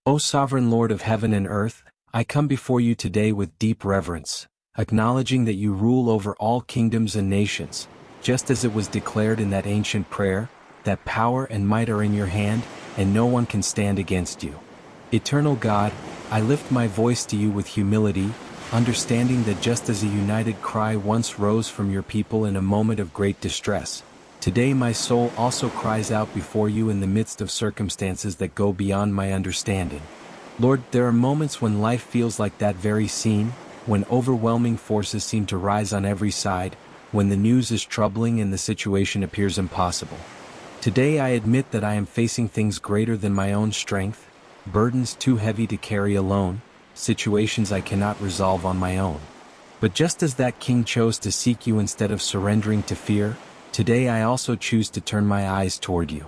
O sovereign Lord of heaven and earth, I come before you today with deep reverence, acknowledging that you rule over all kingdoms and nations, just as it was declared in that ancient prayer, that power and might are in your hand, and no one can stand against you. Eternal God, I lift my voice to you with humility, understanding that just as a united cry once rose from your people in a moment of great distress, today my soul also cries out before you in the midst of circumstances that go beyond my understanding. Lord, there are moments when life feels like that very scene, when overwhelming forces seem to rise on every side, when the news is troubling and the situation appears impossible. Today I admit that I am facing things greater than my own strength, burdens too heavy to carry alone, situations I cannot resolve on my own. But just as that king chose to seek you instead of surrendering to fear, today I also choose to turn my eyes toward you.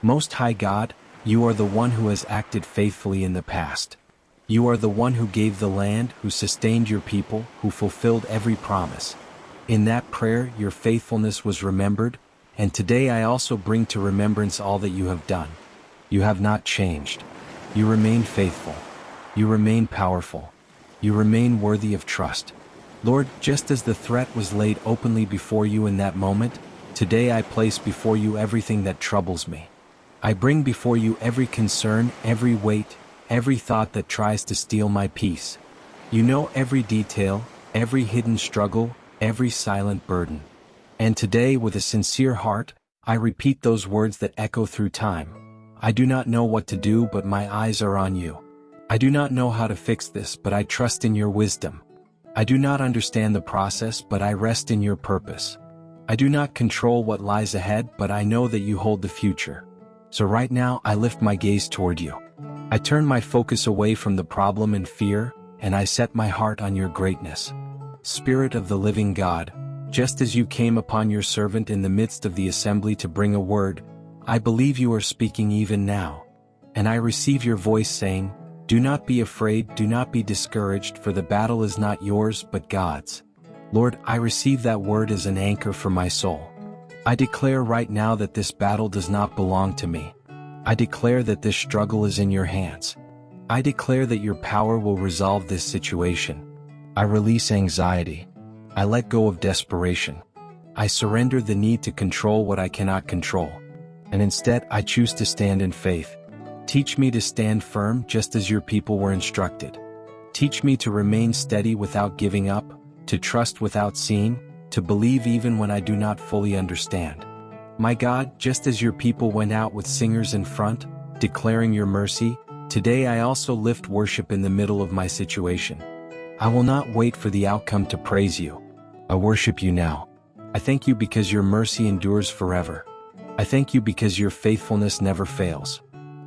Most High God, you are the one who has acted faithfully in the past. You are the one who gave the land, who sustained your people, who fulfilled every promise. In that prayer, your faithfulness was remembered, and today I also bring to remembrance all that you have done. You have not changed. You remain faithful. You remain powerful. You remain worthy of trust. Lord, just as the threat was laid openly before you in that moment, today I place before you everything that troubles me. I bring before you every concern, every weight, every thought that tries to steal my peace. You know every detail, every hidden struggle, every silent burden. And today, with a sincere heart, I repeat those words that echo through time. I do not know what to do, but my eyes are on you. I do not know how to fix this, but I trust in your wisdom. I do not understand the process, but I rest in your purpose. I do not control what lies ahead, but I know that you hold the future. So right now, I lift my gaze toward you. I turn my focus away from the problem and fear, and I set my heart on your greatness. Spirit of the living God, just as you came upon your servant in the midst of the assembly to bring a word, I believe you are speaking even now. And I receive your voice saying, do not be afraid, do not be discouraged, for the battle is not yours but God's. Lord, I receive that word as an anchor for my soul. I declare right now that this battle does not belong to me. I declare that this struggle is in your hands. I declare that your power will resolve this situation. I release anxiety. I let go of desperation. I surrender the need to control what I cannot control. And instead, I choose to stand in faith. Teach me to stand firm just as your people were instructed. Teach me to remain steady without giving up, to trust without seeing, to believe even when I do not fully understand. My God, just as your people went out with singers in front, declaring your mercy, today I also lift worship in the middle of my situation. I will not wait for the outcome to praise you. I worship you now. I thank you because your mercy endures forever. I thank you because your faithfulness never fails.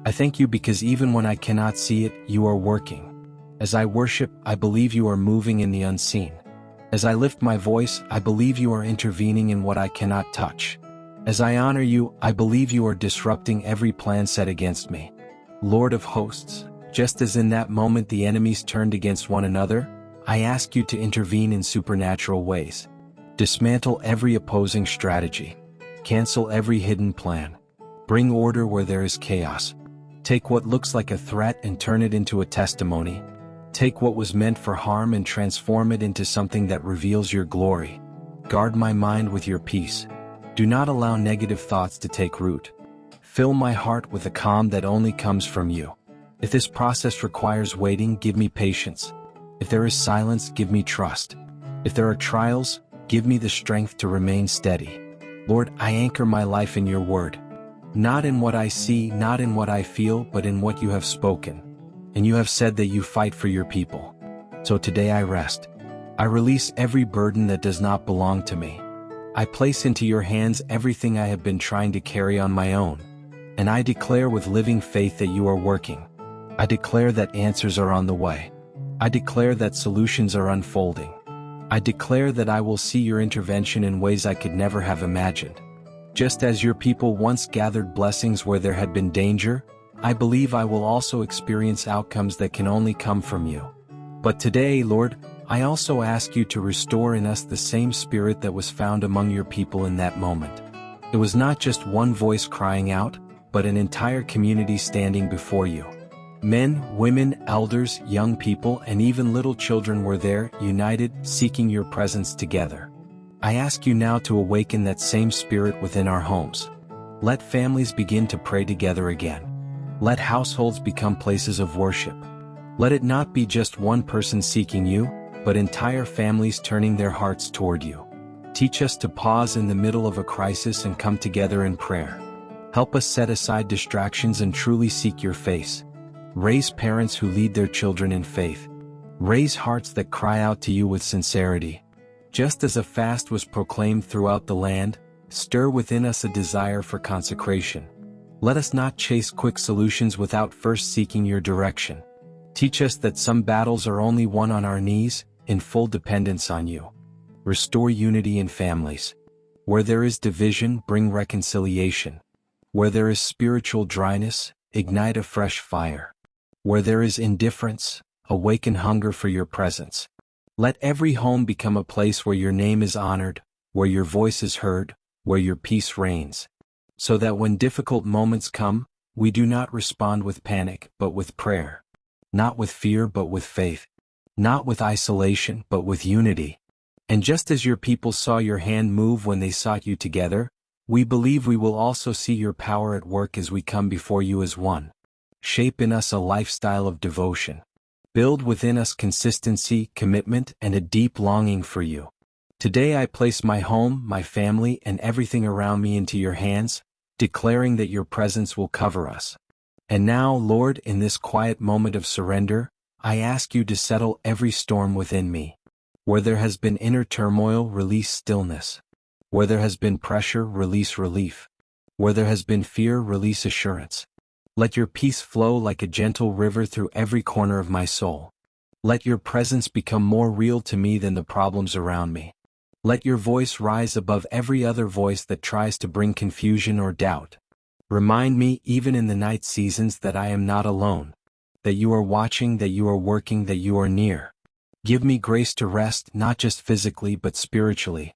I thank you because even when I cannot see it, you are working. As I worship, I believe you are moving in the unseen. As I lift my voice, I believe you are intervening in what I cannot touch. As I honor you, I believe you are disrupting every plan set against me. Lord of hosts, just as in that moment the enemies turned against one another, I ask you to intervene in supernatural ways. Dismantle every opposing strategy. Cancel every hidden plan. Bring order where there is chaos. Take what looks like a threat and turn it into a testimony. Take what was meant for harm and transform it into something that reveals your glory. Guard my mind with your peace. Do not allow negative thoughts to take root. Fill my heart with a calm that only comes from you. If this process requires waiting, give me patience. If there is silence, give me trust. If there are trials, give me the strength to remain steady. Lord, I anchor my life in your word. Not in what I see, not in what I feel, but in what you have spoken. And you have said that you fight for your people. So today I rest. I release every burden that does not belong to me. I place into your hands everything I have been trying to carry on my own. And I declare with living faith that you are working. I declare that answers are on the way. I declare that solutions are unfolding. I declare that I will see your intervention in ways I could never have imagined. Just as your people once gathered blessings where there had been danger, I believe I will also experience outcomes that can only come from you. But today, Lord, I also ask you to restore in us the same spirit that was found among your people in that moment. It was not just one voice crying out, but an entire community standing before you. Men, women, elders, young people, and even little children were there, united, seeking your presence together. I ask you now to awaken that same spirit within our homes. Let families begin to pray together again. Let households become places of worship. Let it not be just one person seeking you, but entire families turning their hearts toward you. Teach us to pause in the middle of a crisis and come together in prayer. Help us set aside distractions and truly seek your face. Raise parents who lead their children in faith. Raise hearts that cry out to you with sincerity. Just as a fast was proclaimed throughout the land, stir within us a desire for consecration. Let us not chase quick solutions without first seeking your direction. Teach us that some battles are only won on our knees, in full dependence on you. Restore unity in families. Where there is division, bring reconciliation. Where there is spiritual dryness, ignite a fresh fire. Where there is indifference, awaken hunger for your presence. Let every home become a place where your name is honored, where your voice is heard, where your peace reigns. So that when difficult moments come, we do not respond with panic, but with prayer. Not with fear, but with faith. Not with isolation, but with unity. And just as your people saw your hand move when they sought you together, we believe we will also see your power at work as we come before you as one. Shape in us a lifestyle of devotion. Build within us consistency, commitment, and a deep longing for you. Today I place my home, my family, and everything around me into your hands, declaring that your presence will cover us. And now, Lord, in this quiet moment of surrender, I ask you to settle every storm within me. Where there has been inner turmoil, release stillness. Where there has been pressure, release relief. Where there has been fear, release assurance. Let your peace flow like a gentle river through every corner of my soul. Let your presence become more real to me than the problems around me. Let your voice rise above every other voice that tries to bring confusion or doubt. Remind me, even in the night seasons, that I am not alone. That you are watching, that you are working, that you are near. Give me grace to rest, not just physically but spiritually.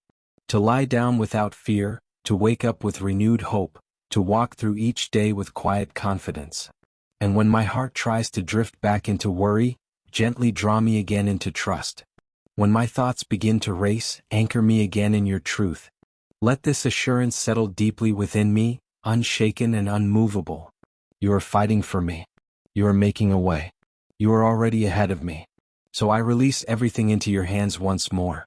To lie down without fear, to wake up with renewed hope, to walk through each day with quiet confidence. And when my heart tries to drift back into worry, gently draw me again into trust. When my thoughts begin to race, anchor me again in your truth. Let this assurance settle deeply within me, unshaken and unmovable. You are fighting for me. You are making a way. You are already ahead of me. So I release everything into your hands once more.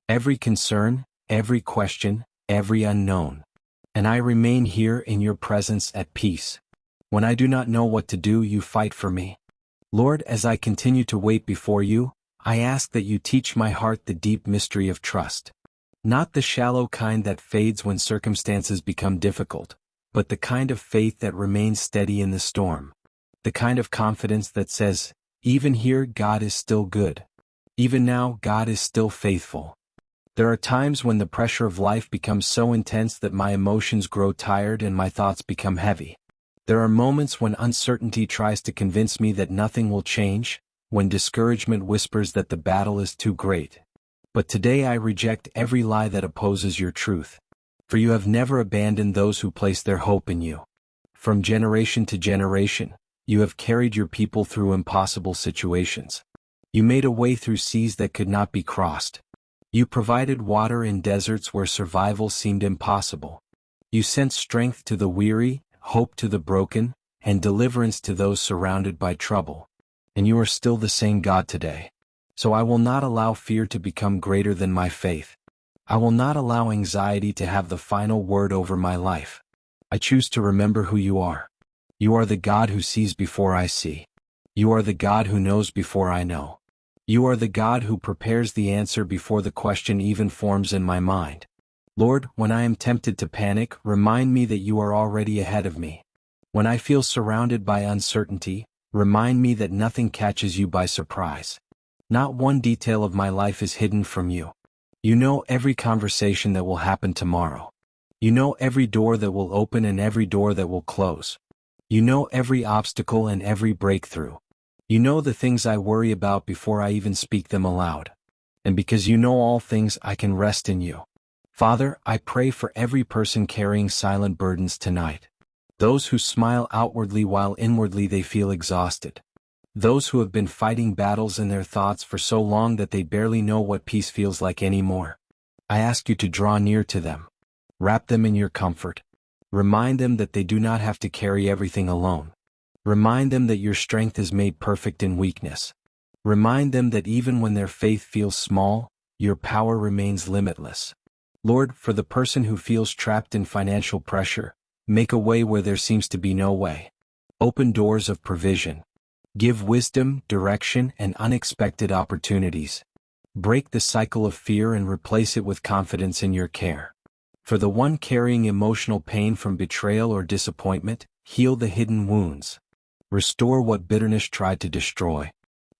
Every concern, every question, every unknown. And I remain here in your presence at peace. When I do not know what to do, you fight for me. Lord, as I continue to wait before you, I ask that you teach my heart the deep mystery of trust. Not the shallow kind that fades when circumstances become difficult, but the kind of faith that remains steady in the storm. The kind of confidence that says, even here God is still good. Even now God is still faithful. There are times when the pressure of life becomes so intense that my emotions grow tired and my thoughts become heavy. There are moments when uncertainty tries to convince me that nothing will change, when discouragement whispers that the battle is too great. But today I reject every lie that opposes your truth. For you have never abandoned those who place their hope in you. From generation to generation, you have carried your people through impossible situations. You made a way through seas that could not be crossed. You provided water in deserts where survival seemed impossible. You sent strength to the weary, hope to the broken, and deliverance to those surrounded by trouble. And you are still the same God today. So I will not allow fear to become greater than my faith. I will not allow anxiety to have the final word over my life. I choose to remember who you are. You are the God who sees before I see. You are the God who knows before I know. You are the God who prepares the answer before the question even forms in my mind. Lord, when I am tempted to panic, remind me that you are already ahead of me. When I feel surrounded by uncertainty, remind me that nothing catches you by surprise. Not one detail of my life is hidden from you. You know every conversation that will happen tomorrow. You know every door that will open and every door that will close. You know every obstacle and every breakthrough. You know the things I worry about before I even speak them aloud. And because you know all things, I can rest in you. Father, I pray for every person carrying silent burdens tonight. Those who smile outwardly while inwardly they feel exhausted. Those who have been fighting battles in their thoughts for so long that they barely know what peace feels like anymore. I ask you to draw near to them. Wrap them in your comfort. Remind them that they do not have to carry everything alone. Remind them that your strength is made perfect in weakness. Remind them that even when their faith feels small, your power remains limitless. Lord, for the person who feels trapped in financial pressure, make a way where there seems to be no way. Open doors of provision. Give wisdom, direction, and unexpected opportunities. Break the cycle of fear and replace it with confidence in your care. For the one carrying emotional pain from betrayal or disappointment, heal the hidden wounds. Restore what bitterness tried to destroy.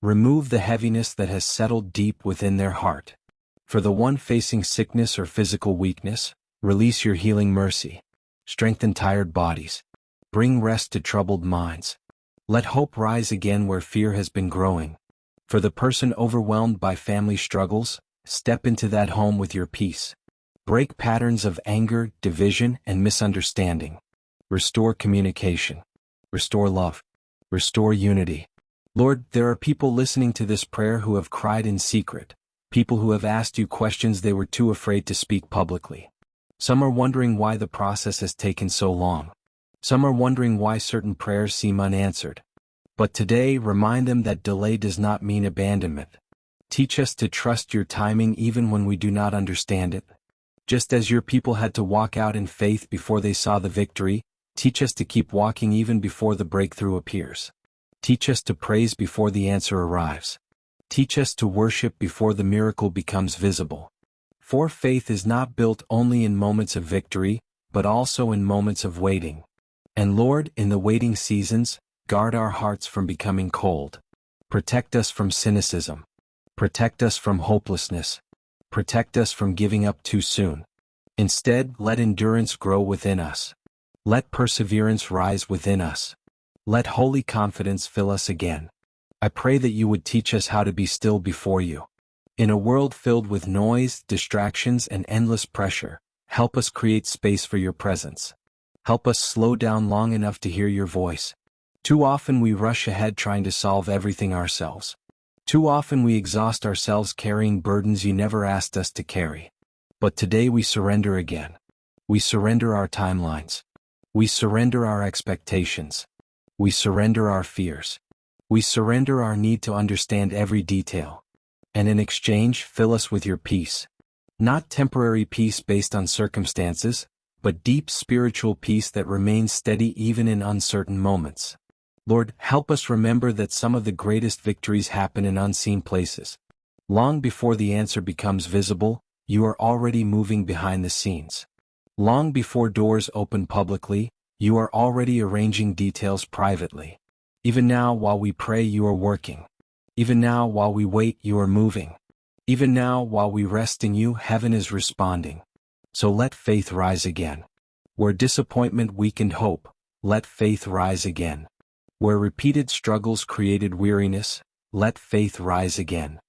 Remove the heaviness that has settled deep within their heart. For the one facing sickness or physical weakness, release your healing mercy. Strengthen tired bodies. Bring rest to troubled minds. Let hope rise again where fear has been growing. For the person overwhelmed by family struggles, step into that home with your peace. Break patterns of anger, division, and misunderstanding. Restore communication. Restore love. Restore unity. Lord, there are people listening to this prayer who have cried in secret, people who have asked you questions they were too afraid to speak publicly. Some are wondering why the process has taken so long. Some are wondering why certain prayers seem unanswered. But today, remind them that delay does not mean abandonment. Teach us to trust your timing even when we do not understand it. Just as your people had to walk out in faith before they saw the victory, teach us to keep walking even before the breakthrough appears. Teach us to praise before the answer arrives. Teach us to worship before the miracle becomes visible. For faith is not built only in moments of victory, but also in moments of waiting. And Lord, in the waiting seasons, guard our hearts from becoming cold. Protect us from cynicism. Protect us from hopelessness. Protect us from giving up too soon. Instead, let endurance grow within us. Let perseverance rise within us. Let holy confidence fill us again. I pray that you would teach us how to be still before you. In a world filled with noise, distractions, and endless pressure, help us create space for your presence. Help us slow down long enough to hear your voice. Too often we rush ahead trying to solve everything ourselves. Too often we exhaust ourselves carrying burdens you never asked us to carry. But today we surrender again. We surrender our timelines. We surrender our expectations. We surrender our fears. We surrender our need to understand every detail. And in exchange, fill us with your peace. Not temporary peace based on circumstances, but deep spiritual peace that remains steady even in uncertain moments. Lord, help us remember that some of the greatest victories happen in unseen places. Long before the answer becomes visible, you are already moving behind the scenes. Long before doors open publicly, you are already arranging details privately. Even now while we pray, you are working. Even now while we wait, you are moving. Even now while we rest in you, heaven is responding. So let faith rise again. Where disappointment weakened hope, let faith rise again. Where repeated struggles created weariness, let faith rise again.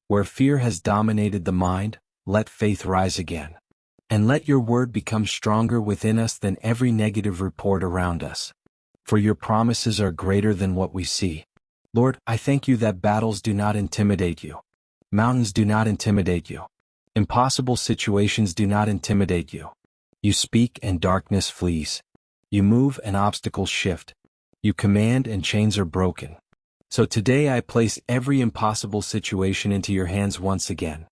Where fear has dominated the mind, let faith rise again. And let your word become stronger within us than every negative report around us. For your promises are greater than what we see. Lord, I thank you that battles do not intimidate you. Mountains do not intimidate you. Impossible situations do not intimidate you. You speak and darkness flees. You move and obstacles shift. You command and chains are broken. So today I place every impossible situation into your hands once again.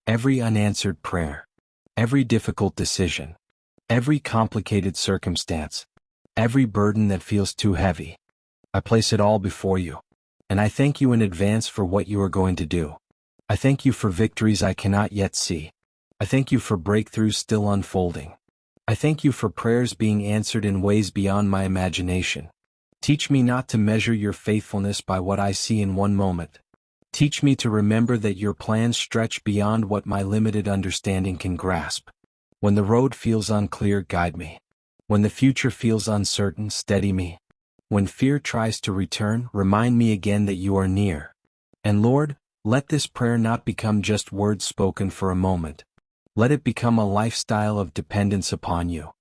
Every unanswered prayer. Every difficult decision. Every complicated circumstance. Every burden that feels too heavy. I place it all before you. And I thank you in advance for what you are going to do. I thank you for victories I cannot yet see. I thank you for breakthroughs still unfolding. I thank you for prayers being answered in ways beyond my imagination. Teach me not to measure your faithfulness by what I see in one moment. Teach me to remember that your plans stretch beyond what my limited understanding can grasp. When the road feels unclear, guide me. When the future feels uncertain, steady me. When fear tries to return, remind me again that you are near. And Lord, let this prayer not become just words spoken for a moment. Let it become a lifestyle of dependence upon you.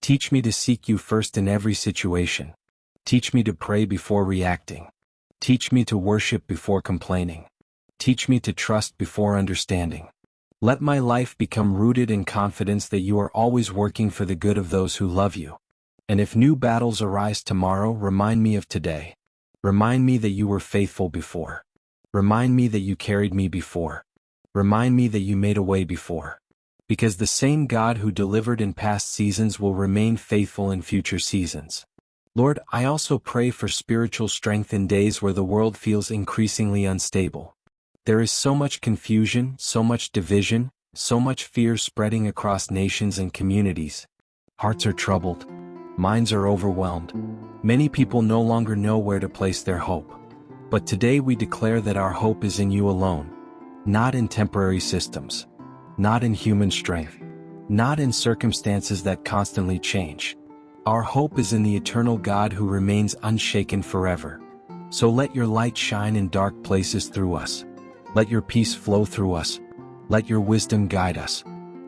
Teach me to seek you first in every situation. Teach me to pray before reacting. Teach me to worship before complaining. Teach me to trust before understanding. Let my life become rooted in confidence that you are always working for the good of those who love you. And if new battles arise tomorrow, remind me of today. Remind me that you were faithful before. Remind me that you carried me before. Remind me that you made a way before. Because the same God who delivered in past seasons will remain faithful in future seasons. Lord, I also pray for spiritual strength in days where the world feels increasingly unstable. There is so much confusion, so much division, so much fear spreading across nations and communities. Hearts are troubled. Minds are overwhelmed. Many people no longer know where to place their hope. But today we declare that our hope is in you alone, not in temporary systems, not in human strength, not in circumstances that constantly change. Our hope is in the eternal God who remains unshaken forever. So let your light shine in dark places through us. Let your peace flow through us. Let your wisdom guide us.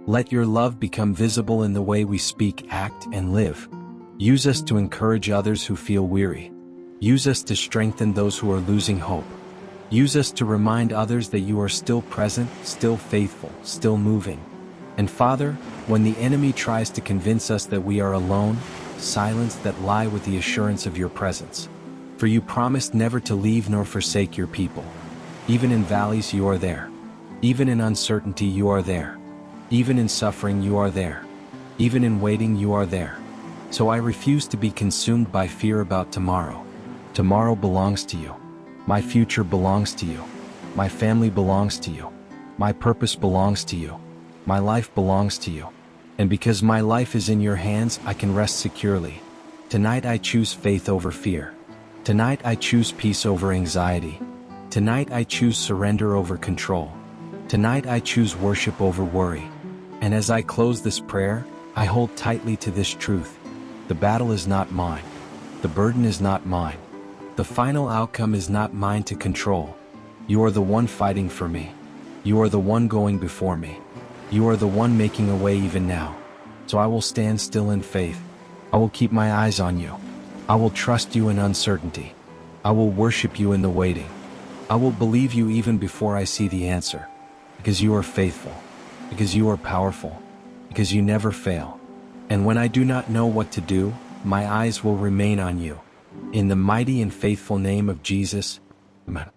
Let your love become visible in the way we speak, act, and live. Use us to encourage others who feel weary. Use us to strengthen those who are losing hope. Use us to remind others that you are still present, still faithful, still moving. And Father, when the enemy tries to convince us that we are alone, silence that lie with the assurance of your presence. For you promised never to leave nor forsake your people. Even in valleys you are there. Even in uncertainty you are there. Even in suffering you are there. Even in waiting you are there. So I refuse to be consumed by fear about tomorrow. Tomorrow belongs to you. My future belongs to you. My family belongs to you. My purpose belongs to you. My life belongs to you. And because my life is in your hands, I can rest securely. Tonight I choose faith over fear. Tonight I choose peace over anxiety. Tonight I choose surrender over control. Tonight I choose worship over worry. And as I close this prayer, I hold tightly to this truth. The battle is not mine. The burden is not mine. The final outcome is not mine to control. You are the one fighting for me. You are the one going before me. You are the one making a way even now. So I will stand still in faith. I will keep my eyes on you. I will trust you in uncertainty. I will worship you in the waiting. I will believe you even before I see the answer. Because you are faithful. Because you are powerful. Because you never fail. And when I do not know what to do, my eyes will remain on you. In the mighty and faithful name of Jesus, Amen.